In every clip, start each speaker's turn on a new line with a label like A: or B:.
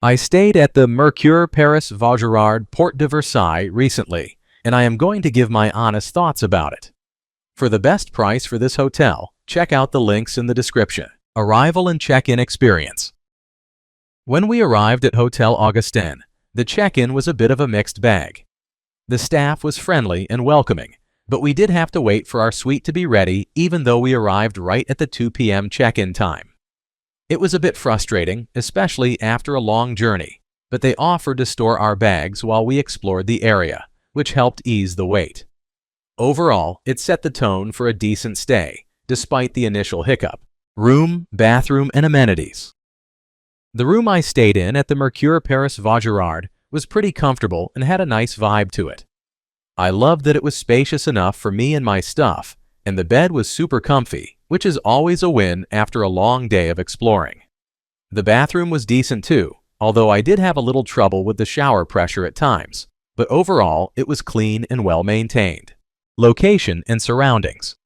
A: I stayed at the Mercure Paris Vaugirard Porte de Versailles recently, and I am going to give my honest thoughts about it. For the best price for this hotel, check out the links in the description. Arrival and check-in experience. When we arrived at Hotel Augustin, the check-in was a bit of a mixed bag. The staff was friendly and welcoming, but we did have to wait for our suite to be ready even though we arrived right at the 2 p.m. check-in time. It was a bit frustrating, especially after a long journey, but they offered to store our bags while we explored the area, which helped ease the wait. Overall, it set the tone for a decent stay, despite the initial hiccup. Room, bathroom, and amenities. The room I stayed in at the Mercure Paris Vaugirard was pretty comfortable and had a nice vibe to it. I loved that it was spacious enough for me and my stuff, and the bed was super comfy, which is always a win after a long day of exploring. The bathroom was decent too, although I did have a little trouble with the shower pressure at times, but overall it was clean and well maintained. Location and surroundings.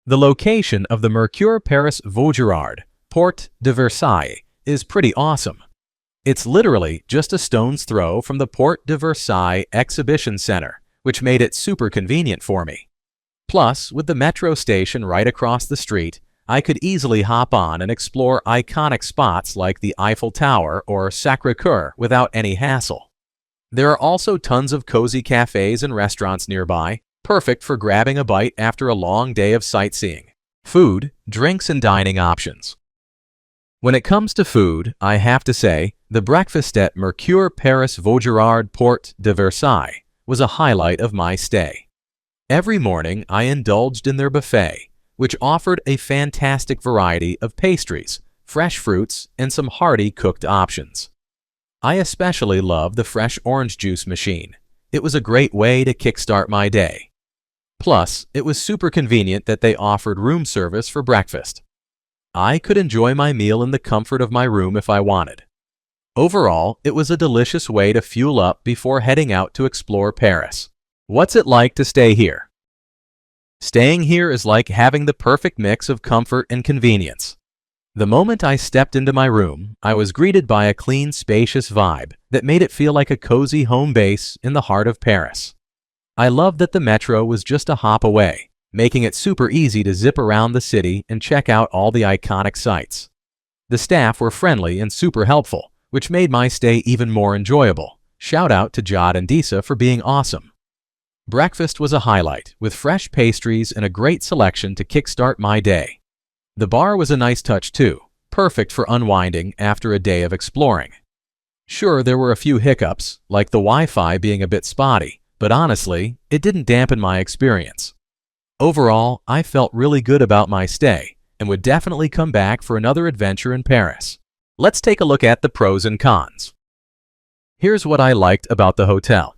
A: The location of the Mercure Paris Vaugirard Porte De Versailles is pretty awesome. It's literally just a stone's throw from the Porte De Versailles Exhibition Center, which made it super convenient for me. Plus, with the metro station right across the street, I could easily hop on and explore iconic spots like the Eiffel Tower or Sacré-Cœur without any hassle. There are also tons of cozy cafes and restaurants nearby, perfect for grabbing a bite after a long day of sightseeing. Food, drinks, and dining options. When it comes to food, I have to say, the breakfast at Mercure Paris Vaugirard Porte de Versailles was a highlight of my stay. Every morning, I indulged in their buffet, which offered a fantastic variety of pastries, fresh fruits, and some hearty cooked options. I especially loved the fresh orange juice machine. It was a great way to kickstart my day. Plus, it was super convenient that they offered room service for breakfast. I could enjoy my meal in the comfort of my room if I wanted. Overall, it was a delicious way to fuel up before heading out to explore Paris. What's it like to stay here? Staying here is like having the perfect mix of comfort and convenience. The moment I stepped into my room, I was greeted by a clean, spacious vibe that made it feel like a cozy home base in the heart of Paris. I loved that the metro was just a hop away, making it super easy to zip around the city and check out all the iconic sights. The staff were friendly and super helpful, which made my stay even more enjoyable. Shout out to Jod and Disa for being awesome. Breakfast was a highlight, with fresh pastries and a great selection to kickstart my day. The bar was a nice touch too, perfect for unwinding after a day of exploring. Sure, there were a few hiccups, like the Wi-Fi being a bit spotty, but honestly, it didn't dampen my experience. Overall, I felt really good about my stay and would definitely come back for another adventure in Paris. Let's take a look at the pros and cons. Here's what I liked about the hotel.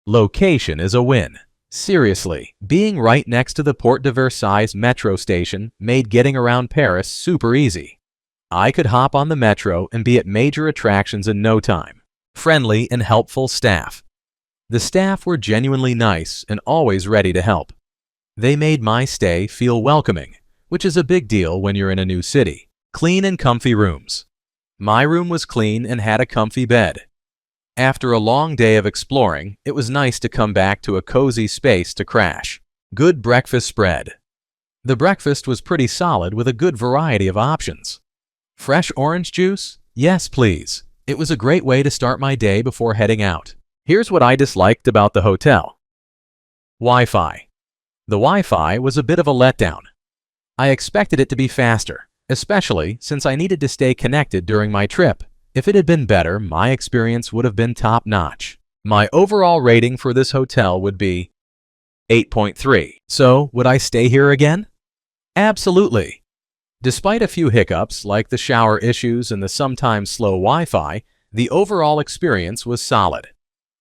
A: Location is a win. Seriously, being right next to the Porte de Versailles metro station made getting around Paris super easy. I could hop on the metro and be at major attractions in no time. Friendly and helpful staff. The staff were genuinely nice and always ready to help. They made my stay feel welcoming, which is a big deal when you're in a new city. Clean and comfy rooms. My room was clean and had a comfy bed. After a long day of exploring, it was nice to come back to a cozy space to crash. Good breakfast spread. The breakfast was pretty solid with a good variety of options. Fresh orange juice? Yes, please. It was a great way to start my day before heading out. Here's what I disliked about the hotel. Wi-Fi. The Wi-Fi was a bit of a letdown. I expected it to be faster, especially since I needed to stay connected during my trip. If it had been better, my experience would have been top-notch. My overall rating for this hotel would be 8.3. So, would I stay here again? Absolutely. Despite a few hiccups, like the shower issues and the sometimes slow Wi-Fi, the overall experience was solid.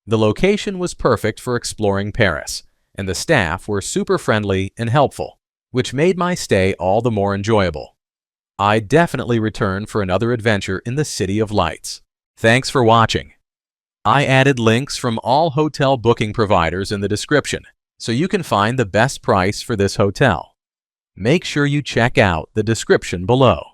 A: The location was perfect for exploring Paris, and the staff were super friendly and helpful, which made my stay all the more enjoyable. I'd definitely return for another adventure in the City of Lights. Thanks for watching. I added links from all hotel booking providers in the description, so you can find the best price for this hotel. Make sure you check out the description below.